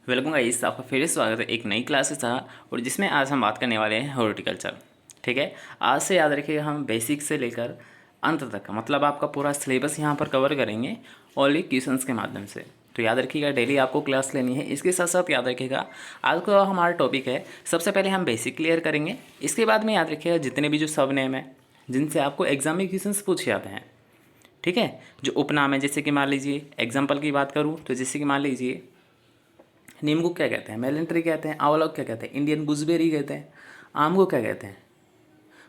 Welcome guys, आपका फिर से स्वागत है एक नई क्लास के साथ। और जिसमें आज हम बात करने वाले हैं हॉर्टिकल्चर। ठीक है, आज से याद रखिएगा हम बेसिक से लेकर अंत तक मतलब आपका पूरा सिलेबस यहाँ पर कवर करेंगे ओनली क्वेश्चंस के माध्यम से। तो याद रखिएगा डेली आपको क्लास लेनी है। इसके साथ साथ याद रखिएगा आज का हमारा टॉपिक है, सबसे पहले हम बेसिक क्लियर करेंगे। इसके बाद में याद रखिएगा जितने भी जो सब नेम है जिनसे आपको एग्जाम में क्वेश्चंस पूछे जाते हैं। ठीक है, जो उपनाम है, जैसे कि मान लीजिए एग्जाम्पल की बात करूँ तो जैसे कि मान लीजिए नीम को क्या कहते हैं, मेलन ट्री कहते हैं। आंवला को क्या कहते हैं, इंडियन गुजबेरी कहते हैं। आम को क्या कहते हैं,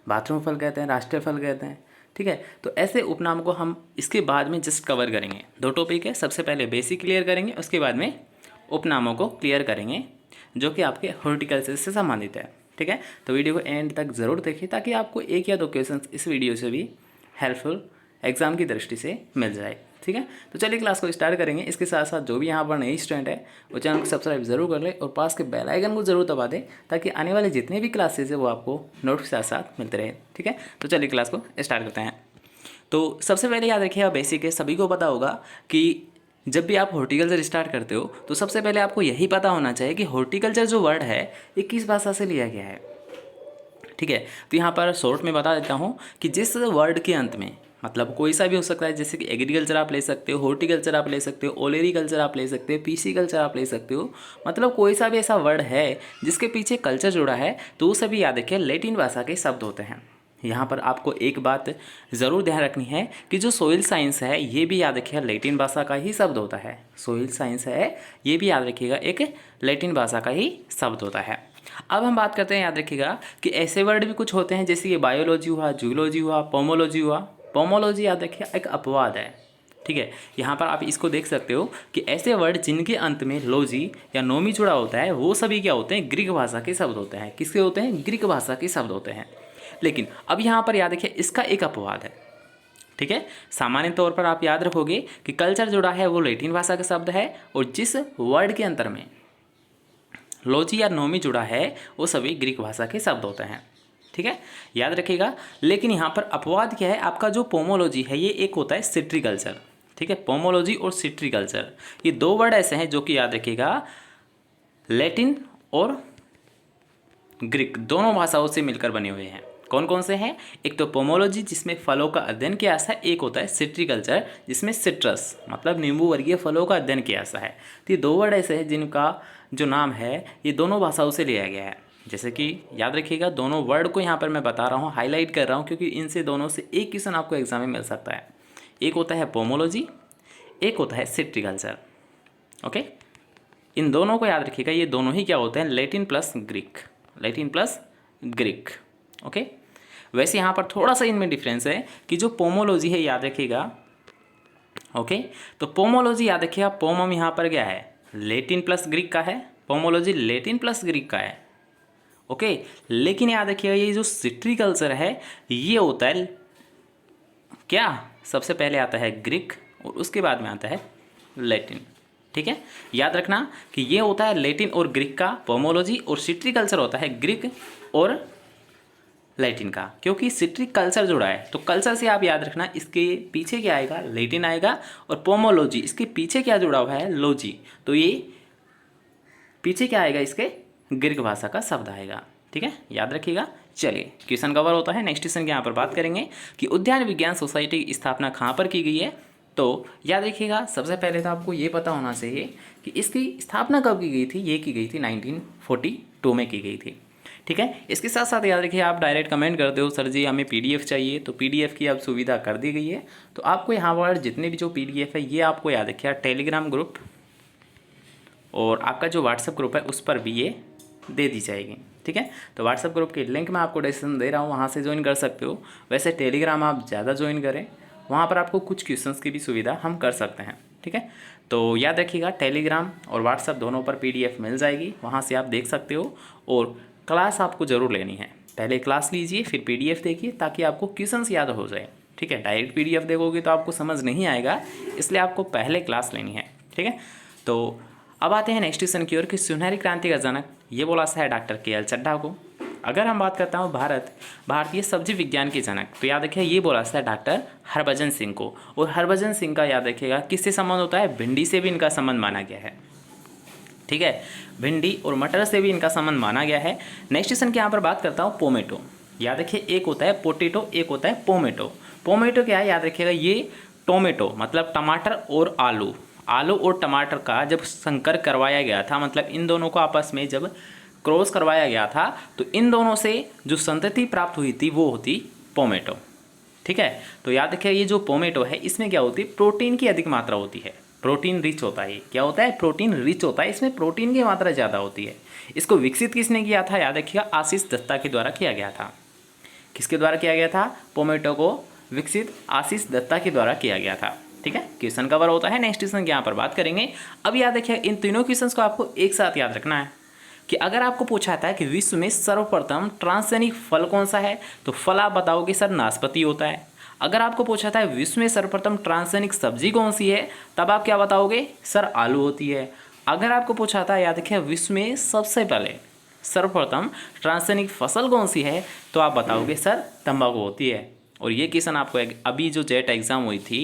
बाथरूम फल कहते हैं, राष्ट्रीय फल कहते हैं। ठीक है, तो ऐसे उपनाम को हम इसके बाद में जस्ट कवर करेंगे। दो टॉपिक है, सबसे पहले बेसिक क्लियर करेंगे, उसके बाद में उपनामों को क्लियर करेंगे जो कि आपके हॉर्टिकल्चर से संबंधित है। ठीक है, तो वीडियो को एंड तक ज़रूर देखिए ताकि आपको एक या दो क्वेश्चन इस वीडियो से भी हेल्पफुल एग्जाम की दृष्टि से मिल जाए। ठीक है, तो चलिए क्लास को स्टार्ट करेंगे। इसके साथ साथ जो भी यहाँ पर नई स्टूडेंट है वो चैनल को सब्सक्राइब जरूर कर ले और पास के बेल आइकन को जरूर दबा दे ताकि आने वाले जितने भी क्लासेस है वो आपको नोट के साथ साथ मिलते रहे। ठीक है, तो चलिए क्लास को स्टार्ट करते हैं। तो सबसे पहले याद रखिएगा बेसिक है, सभी को पता होगा कि जब भी आप हॉर्टिकल्चर स्टार्ट करते हो तो सबसे पहले आपको यही पता होना चाहिए कि हॉर्टिकल्चर जो वर्ड है ये किस भाषा से लिया गया है। ठीक है, तो यहाँ पर शॉर्ट में बता देता हूँ कि जिस वर्ड के अंत में मतलब कोई सा भी हो सकता है, जैसे कि एग्रीकल्चर आप ले सकते हो, हॉर्टिकल्चर आप ले सकते हो, ओलेरीकल्चर आप ले सकते हो, पीसी कल्चर आप ले सकते हो। मतलब कोई सा भी ऐसा वर्ड है जिसके पीछे कल्चर जुड़ा है तो वो सभी याद रखिए लैटिन भाषा के शब्द होते हैं। यहाँ पर आपको एक बात ज़रूर ध्यान रखनी है कि जो सोइल साइंस है ये भी याद रखिएगा लैटिन भाषा का ही शब्द होता है। सोइल साइंस है ये भी याद रखिएगा एक लैटिन भाषा का ही शब्द होता है। अब हम बात करते हैं, याद रखिएगा कि ऐसे वर्ड भी कुछ होते हैं जैसे कि बायोलॉजी हुआ, जूलॉजी हुआ, पोमोलॉजी हुआ। पोमोलॉजी याद रखिए एक अपवाद है। ठीक है, यहाँ पर आप इसको देख सकते हो कि ऐसे वर्ड जिनके अंत में लॉजी या नोमी जुड़ा होता है वो सभी क्या होते हैं, ग्रीक भाषा के शब्द होते हैं। किसके होते हैं, ग्रीक भाषा के शब्द होते हैं। लेकिन अब यहाँ पर याद रखिए इसका एक अपवाद है। ठीक है, सामान्य तौर पर आप याद रखोगे कि कल्चर जुड़ा है वो लैटिन भाषा का शब्द है और जिस वर्ड के अंतर में लॉजी या नोमी जुड़ा है वो सभी ग्रीक भाषा के शब्द होते हैं। ठीक है, याद रखिएगा। लेकिन यहाँ पर अपवाद क्या है, आपका जो पोमोलॉजी है ये एक होता है सिट्रिकल्चर। ठीक है, पोमोलॉजी और सिट्रिकल्चर ये दो वर्ड ऐसे हैं जो कि याद रखिएगा लैटिन और ग्रीक दोनों भाषाओं से मिलकर बने हुए हैं। कौन कौन से हैं, एक तो पोमोलॉजी जिसमें फलों का अध्ययन किया जाता है, एक होता है सिट्रिकल्चर जिसमें सिट्रस मतलब नींबू वर्गीय फलों का अध्ययन किया जाता है। तो ये दो वर्ड ऐसे हैं जिनका जो नाम है ये दोनों भाषाओं से लिया गया है। जैसे कि याद रखिएगा दोनों वर्ड को यहाँ पर मैं बता रहा हूँ, हाईलाइट कर रहा हूँ क्योंकि इनसे दोनों से एक क्वेश्चन आपको एग्जाम में मिल सकता है। एक होता है पोमोलॉजी, एक होता है सिट्रिकल्चर। ओके, इन दोनों को याद रखिएगा, ये दोनों ही क्या होते हैं, Latin plus Greek, Latin plus Greek. Okay, वैसे यहाँ पर थोड़ा सा इनमें डिफरेंस है कि जो पोमोलॉजी है याद रखिएगा। ओके, तो पोमोलॉजी याद रखिएगा पोमम यहाँ पर क्या है, लैटिन प्लस ग्रीक का है। पोमोलॉजी लैटिन प्लस ग्रीक का है। ओके, लेकिन याद रखिएगा ये जो सिट्रिकल्चर है ये होता है क्या, सबसे पहले आता है ग्रीक और उसके बाद में आता है लैटिन। ठीक है, याद रखना कि ये होता है लैटिन और ग्रीक का पोमोलॉजी और सिट्रिकल्चर होता है ग्रीक और लैटिन का। क्योंकि सिट्रिक कल्चर जुड़ा है तो कल्चर से आप याद रखना इसके पीछे क्या आएगा, लैटिन आएगा। और पोमोलॉजी इसके पीछे क्या जुड़ा हुआ है, लॉजी, तो ये पीछे क्या आएगा, इसके ग्रीक भाषा का शब्द आएगा। ठीक है, याद रखिएगा। चलिए क्वेश्चन कवर होता है। नेक्स्ट क्वेश्चन की यहाँ पर बात करेंगे कि उद्यान विज्ञान सोसाइटी की स्थापना कहाँ पर की गई है। तो याद रखिएगा सबसे पहले तो आपको ये पता होना चाहिए कि इसकी स्थापना कब की गई थी। ये की गई थी 1942 में की गई थी। ठीक है, इसके साथ साथ याद रखिए आप डायरेक्ट कमेंट करते हो सर जी हमें पीडीएफ चाहिए, तो पीडीएफ की अब सुविधा कर दी गई है। तो आपको यहाँ पर जितने भी जो पीडीएफ है ये आपको याद रखिए टेलीग्राम ग्रुप और आपका जो व्हाट्सएप ग्रुप है उस पर भी ये दे दी जाएगी। ठीक है, तो व्हाट्सएप ग्रुप की लिंक मैं आपको डिस्क्रिप्शन दे रहा हूँ, वहाँ से ज्वाइन कर सकते हो। वैसे टेलीग्राम आप ज़्यादा ज्वाइन करें, वहाँ पर आपको कुछ क्वेश्चंस की भी सुविधा हम कर सकते हैं। ठीक है, तो याद रखिएगा टेलीग्राम और व्हाट्सएप दोनों पर पीडीएफ मिल जाएगी, वहाँ से आप देख सकते हो। और क्लास आपको ज़रूर लेनी है, पहले क्लास लीजिए फिर पीडीएफ देखिए ताकि आपको क्वेश्चंस याद हो जाए। ठीक है, डायरेक्ट पीडीएफ देखोगे तो आपको समझ नहीं आएगा, इसलिए आपको पहले क्लास लेनी है। ठीक है, तो अब आते हैं नेक्स्ट क्वेश्चन की ओर कि सुनहरी क्रांति का जनक ये बोला सा है डॉक्टर के एल चड्ढा को। अगर हम बात करता हूँ भारतीय सब्जी विज्ञान के जनक, तो याद रखिए ये बोला सा है डॉक्टर हरभजन सिंह को। और हरभजन सिंह का याद रखिएगा किससे संबंध होता है, भिंडी से भी इनका संबंध माना गया है। ठीक है। भिंडी और मटर से भी इनका संबंध माना गया है। नेक्स्ट क्वेश्चन की यहाँ पर बात करता हूँ पोमेटो। याद रखिए, एक होता है पोटेटो, एक होता है पोमेटो। पोमेटो क्या है, याद रखिएगा, ये टोमेटो मतलब टमाटर और आलू, आलू और टमाटर का जब संकर करवाया गया था, मतलब इन दोनों को आपस में जब क्रॉस करवाया गया था, तो इन दोनों से जो संतति प्राप्त हुई थी वो होती पोमेटो। ठीक है, तो याद रखिए, ये जो पोमेटो है इसमें क्या होती है, प्रोटीन की अधिक मात्रा होती है, प्रोटीन रिच होता है। क्या होता है, प्रोटीन रिच होता है, इसमें प्रोटीन की मात्रा ज़्यादा होती है। इसको विकसित किसने किया था, याद रखिएगा, आशीष दत्ता के द्वारा किया गया था। किसके द्वारा किया गया था, पोमेटो को विकसित आशीष दत्ता के द्वारा किया गया था। ठीक है, क्वेश्चन कवर होता है। नेक्स्ट क्वेश्चन की यहाँ पर बात करेंगे। अब याद रखिए, इन तीनों क्वेश्चन को आपको एक साथ याद रखना है कि अगर आपको पूछा जाता है कि विश्व में सर्वप्रथम ट्रांसजेनिक फल कौन सा है, तो फल आप बताओगे सर नाशपाती होता है। अगर आपको पूछा था विश्व में सर्वप्रथम ट्रांसजेनिक सब्जी कौन सी है, तब आप क्या बताओगे, सर आलू होती है। अगर आपको पूछा था, याद रखिए, विश्व में सबसे पहले सर्वप्रथम ट्रांसजेनिक फसल कौन सी है, तो आप बताओगे सर तंबाकू होती है। और ये क्वेश्चन आपको अभी जो जेट एग्जाम हुई थी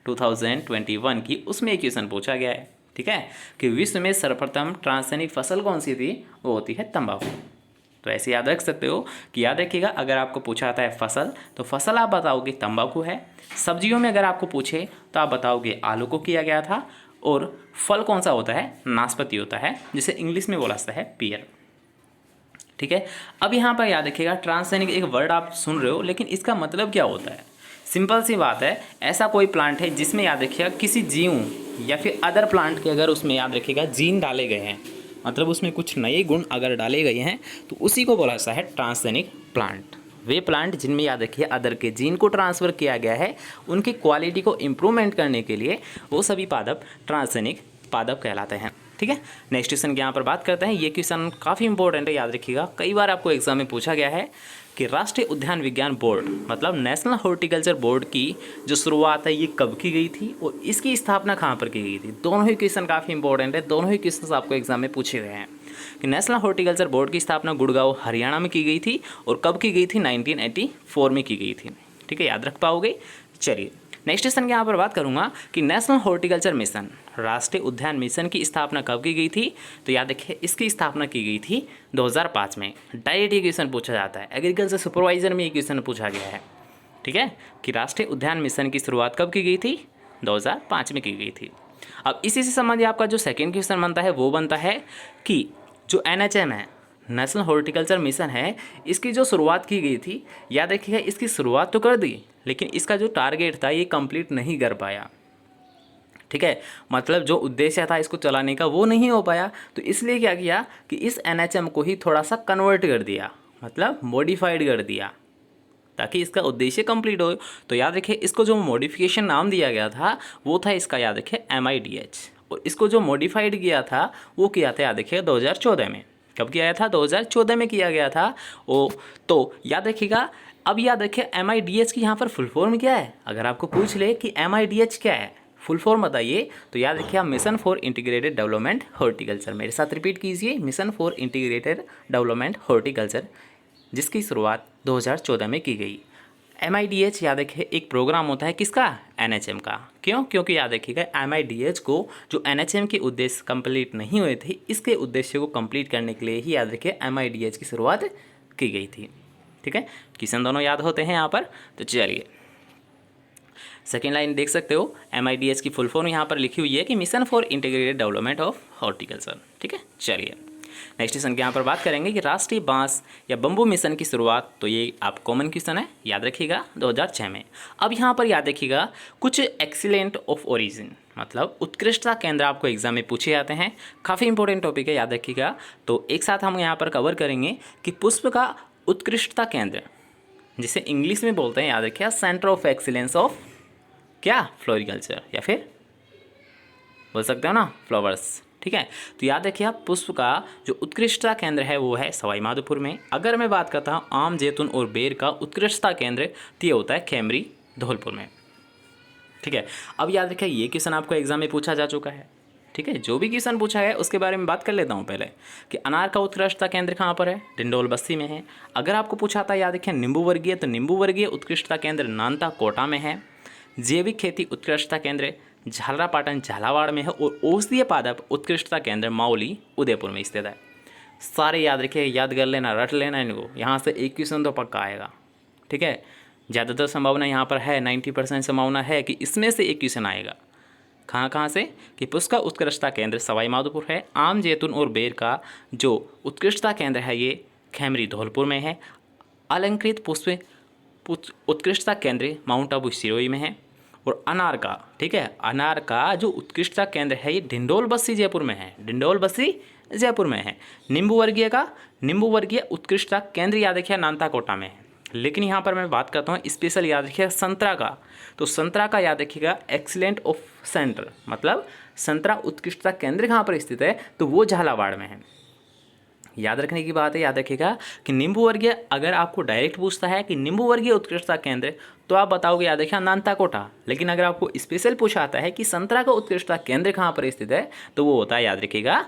2021 की, उसमें एक क्वेश्चन पूछा गया है। ठीक है, कि विश्व में सर्वप्रथम ट्रांसजेनिक फसल कौन सी थी, वो होती है तंबाकू। तो ऐसे याद रख सकते हो कि याद रखिएगा, अगर आपको पूछा आता है फसल, तो फसल आप बताओगे तंबाकू है। सब्जियों में अगर आपको पूछे तो आप बताओगे आलू को किया गया था। और फल कौन सा होता है, नाशपाती होता है, जिसे इंग्लिश में बोला जाता है पियर। ठीक है, अब यहाँ पर याद रखिएगा, ट्रांसजेनिक एक वर्ड आप सुन रहे हो, लेकिन इसका मतलब क्या होता है। सिंपल सी बात है, ऐसा कोई प्लांट है जिसमें याद रखिएगा किसी जीव या फिर अदर प्लांट के अगर उसमें याद रखिएगा जीन डाले गए हैं, मतलब उसमें कुछ नए गुण अगर डाले गए हैं, तो उसी को बोला जाता है ट्रांसजेनिक प्लांट। वे प्लांट जिनमें याद रखिए अदर के जीन को ट्रांसफ़र किया गया है, उनकी क्वालिटी को इम्प्रूवमेंट करने के लिए वो सभी पादप ट्रांसजेनिक पादप कहलाते हैं। ठीक है, नेक्स्ट क्वेश्चन की यहाँ पर बात करते हैं। ये क्वेश्चन काफ़ी इंपॉर्टेंट है, याद रखिएगा, कई बार आपको एग्जाम में पूछा गया है कि राष्ट्रीय उद्यान विज्ञान बोर्ड मतलब नेशनल हॉर्टिकल्चर बोर्ड की जो शुरुआत है ये कब की गई थी और इसकी स्थापना कहाँ पर की गई थी। दोनों ही क्वेश्चन काफ़ी इंपॉर्टेंट है, दोनों ही क्वेश्चन आपको एग्जाम में पूछे गए हैं कि नेशनल हॉर्टिकल्चर बोर्ड की स्थापना गुड़गांव हरियाणा में की गई थी और कब की गई थी, 1984 में की गई थी। ठीक है, याद रख पाओगे। चलिए नेक्स्ट क्वेश्चन की यहाँ पर बात करूँगा कि नेशनल हॉर्टिकल्चर मिशन राष्ट्रीय उद्यान मिशन की स्थापना कब की गई थी, तो याद रखिए इसकी स्थापना की गई थी 2005 में। डायरेक्ट ये क्वेश्चन पूछा जाता है, एग्रीकल्चर सुपरवाइजर में ये क्वेश्चन पूछा गया है। ठीक है, कि राष्ट्रीय उद्यान मिशन की शुरुआत कब की गई थी, 2005 में की गई थी। अब इसी से संबंधित आपका जो सेकेंड क्वेश्चन बनता है वो बनता है कि जो NHM है, नेशनल हॉर्टिकल्चर मिशन है, इसकी जो शुरुआत की गई थी, याद रखिएगा इसकी शुरुआत तो कर दी, लेकिन इसका जो टारगेट था ये कंप्लीट नहीं कर पाया। ठीक है, मतलब जो उद्देश्य था इसको चलाने का वो नहीं हो पाया, तो इसलिए क्या किया कि इस NHM को ही थोड़ा सा कन्वर्ट कर दिया, मतलब मॉडिफाइड कर दिया, ताकि इसका उद्देश्य कंप्लीट हो। तो याद रखिए इसको जो मॉडिफिकेशन नाम दिया गया था वो था इसका, याद रखिए MIDH। और इसको जो मॉडिफाइड किया था वो किया था, याद रखिएगा 2014 में। कब किया था, 2014 में किया गया था। ओ तो याद रखिएगा, अब याद रखिए MIDH की यहाँ पर फुल फॉर्म क्या है। अगर आपको पूछ ले कि MIDH क्या है, फुल फॉर्म बताइए, तो याद रखिए mission for integrated development horticulture. मेरे साथ रिपीट कीजिए, mission for integrated development horticulture, जिसकी शुरुआत 2014 में की गई। MIDH याद रखिए एक प्रोग्राम होता है किसका, NHM का। क्यों, क्योंकि याद रखिएगा MIDH को जो NHM के उद्देश्य कंप्लीट नहीं हुए थे, इसके उद्देश्य को कंप्लीट करने के लिए ही याद रखिए MIDH की शुरुआत की गई थी। ठीक है, क्वेश्चन दोनों याद होते हैं यहाँ पर। तो चलिए सेकेंड लाइन देख सकते हो, MIDH की फुल फॉर्म यहाँ पर लिखी हुई है कि mission for integrated development of horticulture. ठीक है, चलिए नेक्स्ट क्वेश्चन की यहाँ पर बात करेंगे कि राष्ट्रीय बांस या बम्बू मिशन की शुरुआत, तो ये आप कॉमन क्वेश्चन है, याद रखिएगा 2006 में। अब यहाँ पर याद रखिएगा कुछ एक्सीलेंट ऑफ ओरिजिन मतलब उत्कृष्टता केंद्र आपको एग्जाम में पूछे जाते हैं, काफ़ी इंपॉर्टेंट टॉपिक है, याद रखिएगा। तो एक साथ हम यहाँ पर कवर करेंगे कि पुष्प का उत्कृष्टता केंद्र, जिसे इंग्लिश में बोलते हैं, याद रखिएगा सेंटर ऑफ एक्सीलेंस ऑफ क्या, फ्लोरिकल्चर, या फिर बोल सकते हो ना फ्लावर्स। ठीक है, तो याद रखिए आप पुष्प का जो उत्कृष्टता केंद्र है वो है सवाई माधोपुर में। अगर मैं बात करता हूँ आम, जैतून और बेर का उत्कृष्टता केंद्र, तो ये होता है खेमरी धौलपुर में। ठीक है, अब याद रखिए ये क्वेश्चन आपको एग्जाम में पूछा जा चुका है। ठीक है, जो भी क्वेश्चन पूछा है उसके बारे में बात कर लेता हूँ पहले कि अनार का उत्कृष्टता केंद्र कहाँ पर है, डिंडोल बस्ती में है। अगर आपको पूछा था याद रखिए नींबू वर्गीय, तो नींबू वर्गीय उत्कृष्टता केंद्र नानता कोटा में है। जैविक खेती उत्कृष्टता केंद्र झालरापाटन झालावाड़ में है और औषधीय पादप उत्कृष्टता केंद्र माउली उदयपुर में स्थित है। सारे याद रखिए, याद कर लेना, रट लेना इनको, यहाँ से एक क्वेश्चन तो पक्का आएगा। ठीक है, ज़्यादातर संभावना यहाँ पर है, 90% संभावना है कि इसमें से एक क्वेश्चन आएगा। कहाँ से कि पुष्कर उत्कृष्टता केंद्र सवाई माधोपुर है। आम, जैतून और बेर का जो उत्कृष्टता केंद्र है ये खेमरी धौलपुर में है। अलंकृत पुष्प उत्कृष्टता केंद्र माउंट आबू सिरोही में है। और अनार का, ठीक है, अनार का जो उत्कृष्टता केंद्र है ये ढिंडोल बस्सी जयपुर में है, ढिंडोल बस्सी जयपुर में है। नींबू वर्गीय उत्कृष्टता केंद्र याद रखिए नांताकोटा में है। लेकिन यहाँ पर मैं बात करता हूँ स्पेशल याद रखिएगा संतरा का, तो संतरा का याद रखिएगा एक्सीलेंट ऑफ सेंटर, मतलब संतरा उत्कृष्टता केंद्र कहाँ पर स्थित है तो वो झालावाड़ में है। याद रखने की बात है, याद रखिएगा कि नींबू वर्गीय, अगर आपको डायरेक्ट पूछता है कि नींबू वर्गीय उत्कृष्टता केंद्र तो आप बताओगे याद रखिए नांताकोटा। लेकिन अगर आपको स्पेशल पूछा आता है कि संतरा का उत्कृष्टता केंद्र कहाँ पर स्थित है तो वो होता है याद रखिएगा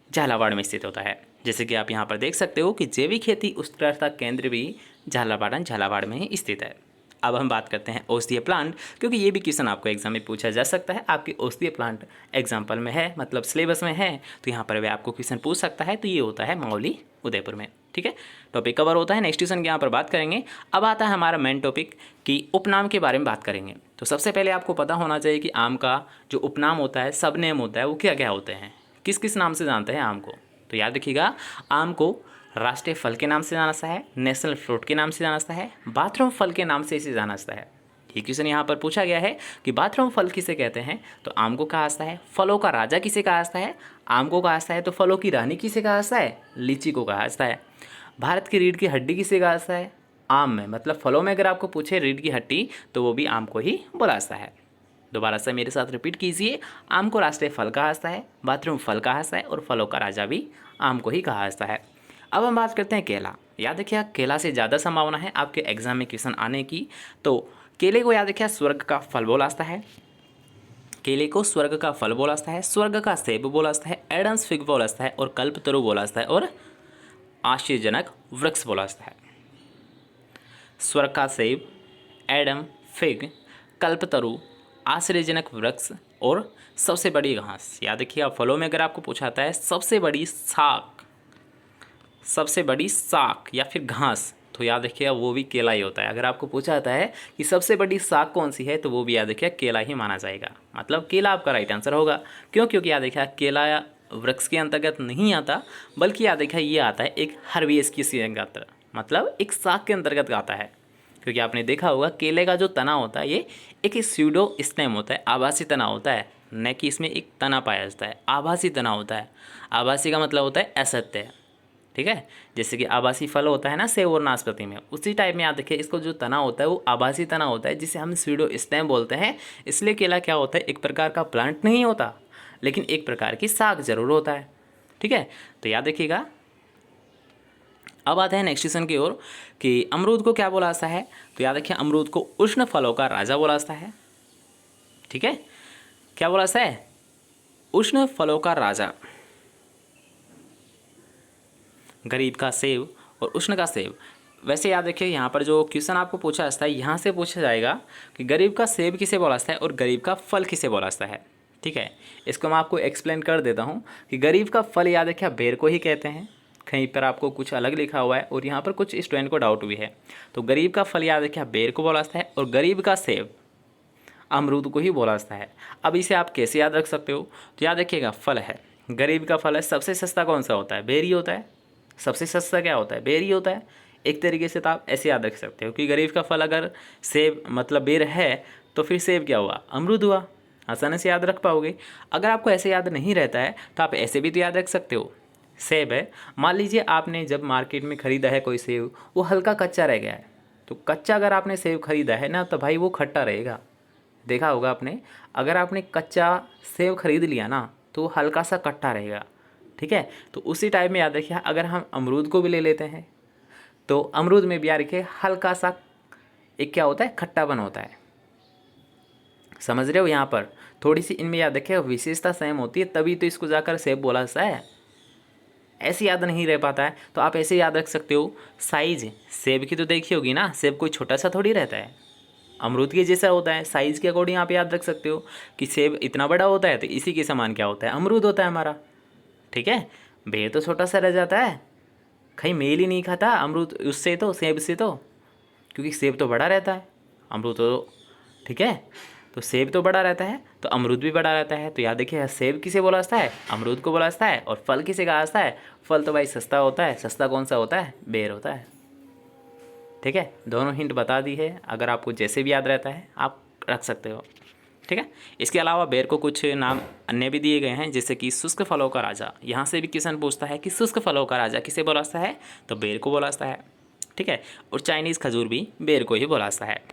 झालावाड़ में स्थित होता है। जैसे कि आप यहाँ पर देख सकते हो कि जैविक खेती उत्कृष्टता केंद्र भी झालावाड़ में ही स्थित है। अब हम बात करते हैं औषधीय प्लांट, क्योंकि ये भी क्वेश्चन आपको एग्जाम में पूछा जा सकता है। आपके औषधीय प्लांट एग्जाम्पल में है, मतलब सिलेबस में है, तो यहाँ पर भी आपको क्वेश्चन पूछ सकता है। तो ये होता है माउली उदयपुर में। ठीक है, टॉपिक कवर होता है। नेक्स्ट क्वेश्चन की यहाँ पर बात करेंगे। अब आता है हमारा मेन टॉपिक कि उपनाम के बारे में बात करेंगे। तो सबसे पहले आपको पता होना चाहिए कि आम का जो उपनाम होता है, सब नेम होता है, वो क्या क्या होते हैं, किस किस नाम से जानते हैं आम को। तो याद रखिएगा, आम को राष्ट्रीय फल के नाम से जाना जाता है, नेशनल फ्रूट के नाम से जाना जाता है, बाथरूम फल के नाम से इसे जाना जाता है। ये क्वेश्चन यहाँ पर पूछा गया है कि बाथरूम फल किसे कहते हैं, तो आम को कहा जाता है। फलों का राजा किसे कहा जाता है, आम को कहा जाता है। तो फलों की रानी किसे कहा जाता है, लीची को कहा जाता है। भारत की रीढ़ की हड्डी किसे कहा जाता है, आम में, मतलब फलों में अगर आपको पूछे रीढ़ की हड्डी तो वो भी आम को ही बोला जाता है। दोबारा से मेरे साथ रिपीट कीजिए, आम को राष्ट्रीय फल कहा जाता है, बाथरूम फल कहा जाता है और फलों का राजा भी आम को ही कहा जाता है। अब हम बात करते हैं केला। याद रखिए, केला से ज़्यादा संभावना है आपके एग्जाम में क्वेश्चन आने की। तो केले को याद रखिए स्वर्ग का फल बोला जाता है, केले को स्वर्ग का फल बोला जाता है, स्वर्ग का सेब बोला जाता है, एडम्स फिग बोला जाता है और कल्पतरु बोला जाता है और आश्चर्यजनक वृक्ष बोला जाता है। स्वर्ग का सेब, एडम फिग, कल्पतरु, आश्चर्यजनक वृक्ष और सबसे बड़ी घास। याद रखिएगा, फलों में अगर आपको पूछाता है सबसे बड़ी शाक या फिर घास, तो याद रखिएगा वो भी केला ही होता है। अगर आपको पूछा जाता है कि सबसे बड़ी शाक कौन सी है तो वो भी याद रखिएगा केला ही माना जाएगा, मतलब केला आपका राइट आंसर होगा। क्यों, क्योंकि याद रखिएगा केला वृक्ष के अंतर्गत नहीं आता, बल्कि याद रखिएगा ये आता है एक हर्बेसियस के अंतर्गत, मतलब एक शाक के अंतर्गत आता है। क्योंकि आपने देखा होगा केले का जो तना होता है ये एक स्यूडो स्टेम होता है, आभासी तना होता है, न कि इसमें एक तना पाया जाता है, आभासी तना होता है। आभासी का मतलब होता है असत्य। ठीक है, जैसे कि आभासी फल होता है ना सेब और नाशपाती में, उसी टाइप में याद रखिए इसको जो तना होता है वो आभासी तना होता है, जिसे हम स्यूडो स्टेम बोलते हैं। इसलिए केला क्या होता है, एक प्रकार का प्लांट नहीं होता, लेकिन एक प्रकार की शाक जरूर होता है। ठीक है, तो याद रखिएगा। अब आते हैं नेक्स्ट क्वेश्चन की ओर कि अमरूद को क्या बोला जाता है, तो याद रखिए अमरूद को उष्ण फलों का राजा बोला जाता है। ठीक है, क्या बोला जाता है, उष्ण फलों का राजा। गरीब का सेब और उष्ण का सेब। वैसे याद रखिए यहाँ पर जो क्वेश्चन आपको पूछा जाता है यहाँ से पूछा जाएगा कि गरीब का सेब किसे बोला जाता है और गरीब का फल किसे बोला जाता है। ठीक है, इसको मैं आपको एक्सप्लेन कर देता हूँ कि गरीब का फल याद रखिए बेर को ही कहते हैं। कहीं पर आपको कुछ अलग लिखा हुआ है और यहाँ पर कुछ स्टूडेंट को डाउट भी है। तो गरीब का फल याद रखिए बेर को बोला जाता है और गरीब का सेब अमरूद को ही बोला जाता है। अब इसे आप कैसे याद रख सकते हो, तो याद रखिएगा फल है, गरीब का फल है, सबसे सस्ता कौन सा होता है, बेर ही होता है। सबसे सस्ता क्या होता है, बेर ही होता है। एक तरीके से तो आप ऐसे याद रख सकते हो कि गरीब का फल अगर सेब मतलब बेर है तो फिर सेब क्या हुआ, अमरूद हुआ। आसानी से याद रख पाओगे। अगर आपको ऐसे याद नहीं रहता है तो आप ऐसे भी तो याद रख सकते हो। सेब है, मान लीजिए आपने जब मार्केट में ख़रीदा है कोई सेब, वो हल्का कच्चा रह गया है, तो कच्चा अगर आपने सेब खरीदा है ना तो भाई वो खट्टा रहेगा। देखा होगा आपने, अगर आपने कच्चा सेब खरीद लिया ना तो वो हल्का सा खट्टा रहेगा। ठीक है, तो उसी टाइप में याद रखिए अगर हम अमरूद को भी ले लेते हैं तो अमरूद में भी याद रखिए हल्का सा एक क्या होता है, खट्टापन होता है। समझ रहे हो, यहाँ पर थोड़ी सी इनमें याद रखिए विशेषता सेम होती है, तभी तो इसको जाकर सेब बोला जाता है। ऐसे याद नहीं रह पाता है तो आप ऐसे याद रख सकते हो। साइज सेब की तो देखी होगी ना, सेब कोई छोटा सा थोड़ी रहता है, अमरूद के जैसा होता है, साइज़ के अकॉर्डिंग आप याद रख सकते हो कि सेब इतना बड़ा होता है तो इसी के समान क्या होता है, अमरूद होता है हमारा। ठीक है, बेर तो छोटा सा रह जाता है, कहीं मेल ही नहीं खाता अमरूद उससे तो, सेब से तो, क्योंकि सेब तो बड़ा रहता है, अमरूद तो, ठीक है, तो सेब तो बड़ा रहता है तो अमरूद भी बड़ा रहता है। तो याद देखिए, सेब किसे बोला जाता है, अमरूद को बोला जाता है। और फल किसे कहा जाता है, फल तो भाई सस्ता होता है, सस्ता कौन सा होता है, बेर होता है। ठीक है, दोनों हिंट बता दी है, अगर आपको जैसे भी याद रहता है आप रख सकते हो। ठीक है, इसके अलावा बेर को कुछ नाम अन्य भी दिए गए हैं, जैसे कि शुष्क फलों का राजा। यहाँ से भी क्वेश्चन पूछता है कि शुष्क फलों का राजा किसे बोला जाता है, तो बेर को बोला जाता है। ठीक है, और चाइनीज़ खजूर भी बेर को ही बोला जाता है।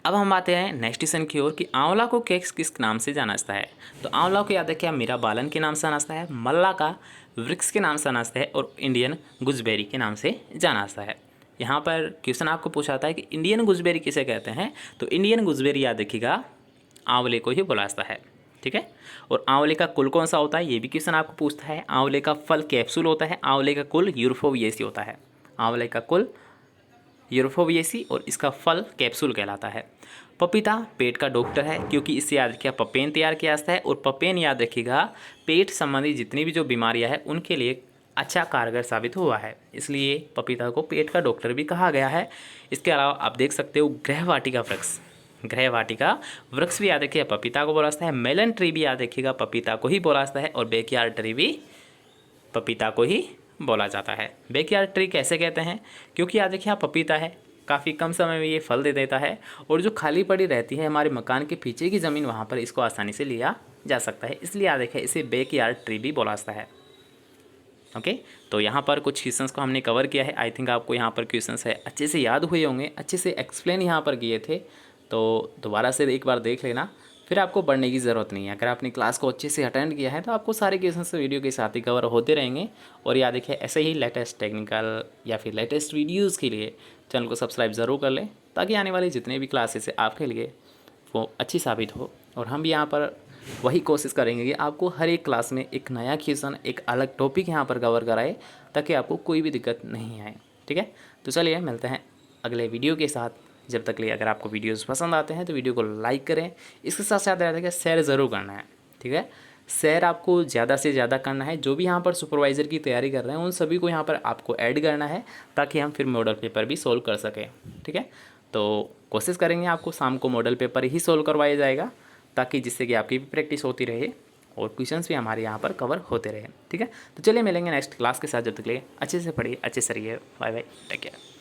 अब हम आते हैं नेक्स्ट क्वेश्चन की ओर कि आंवला को किस किस नाम से जाना जाता है। तो आंवला को याद है क्या, मीरा बालन के नाम से जाना जाता है, मल्ला का वृक्ष के नाम से जाना जाता है, और इंडियन गुजबेरी के नाम से जाना जाता है। यहाँ पर क्वेश्चन आपको पूछा था कि इंडियन गुजबेरी किसे कहते हैं, तो इंडियन गुजबेरी याद रखिएगा आंवले को ही बोला जाता है। ठीक है, और आंवले का कुल कौन सा होता है, ये भी क्वेश्चन आपको पूछता है। आंवले का फल कैप्सूल होता है, आंवले का कुल यूरोफोविएसी होता है, आंवले का कुल यूरोफोविएसी और इसका फल कैप्सूल कहलाता है। पपीता पेट का डॉक्टर है, क्योंकि इससे याद रखिएगा पपेन तैयार किया जाता है, और पपेन याद रखिएगा पेट संबंधी जितनी भी जो बीमारियां हैं उनके लिए अच्छा कारगर साबित हुआ है, इसलिए पपीता को पेट का डॉक्टर भी कहा गया है। इसके अलावा आप देख सकते हो गृहवाटिका वृक्ष, गृहवाटिका वृक्ष भी याद रखिएगा पपीता को बोला जाता है। मेलन ट्री भी याद रखिएगा पपीता को ही बोला जाता है, और बैकयार्ड ट्री भी पपीता को ही बोला जाता है। बैकयार्ड ट्री कैसे कहते हैं, क्योंकि याद रखिए आप पपीता है, काफ़ी कम समय में ये फल दे देता है, और जो खाली पड़ी रहती है हमारे मकान के पीछे की ज़मीन, वहाँ पर इसको आसानी से लिया जा सकता है, इसलिए याद रखिए इसे बैकयार्ड ट्री भी बोला जाता है। ओके, तो यहाँ पर कुछ क्वेश्चंस को हमने कवर किया है। आई थिंक आपको यहाँ पर क्वेश्चंस है अच्छे से याद हुए होंगे, अच्छे से एक्सप्लेन यहाँ पर किए थे, तो दोबारा से एक बार देख लेना, फिर आपको पढ़ने की ज़रूरत नहीं है। अगर आपने क्लास को अच्छे से अटेंड किया है तो आपको सारे क्वेश्चंस वीडियो के साथ ही कवर होते रहेंगे। और याद रखिए ऐसे ही लेटेस्ट टेक्निकल या फिर लेटेस्ट वीडियोज़ के लिए चैनल को सब्सक्राइब ज़रूर कर लें, ताकि आने वाली जितने भी क्लासेस है आपके लिए वो अच्छी साबित हो। और हम भी यहाँ पर वही कोशिश करेंगे कि आपको हर एक क्लास में एक नया क्वेश्चन, एक अलग टॉपिक यहाँ पर कवर कराए, ताकि आपको कोई भी दिक्कत नहीं आए। ठीक है, तो चलिए मिलते हैं अगले वीडियो के साथ। जब तक लिए अगर आपको वीडियोस पसंद आते हैं तो वीडियो को लाइक करें, इसके साथ साथ याद रखिए शेयर ज़रूर करना है। ठीक है, शेयर आपको ज़्यादा से ज़्यादा करना है। जो भी यहाँ पर सुपरवाइज़र की तैयारी कर रहे हैं उन सभी को यहाँ पर आपको ऐड करना है, ताकि हम फिर मॉडल पेपर भी सोल्व कर सकें। ठीक है, तो कोशिश करेंगे आपको शाम को मॉडल पेपर ही सोल्व करवाया जाएगा, ताकि जिससे कि आपकी भी प्रैक्टिस होती रहे और क्वेश्चंस भी हमारे यहाँ पर कवर होते रहे। ठीक है, तो चलिए मिलेंगे नेक्स्ट क्लास के साथ। जब तक लिए अच्छे से पढ़िए, अच्छे से रहिए। Bye bye, take care.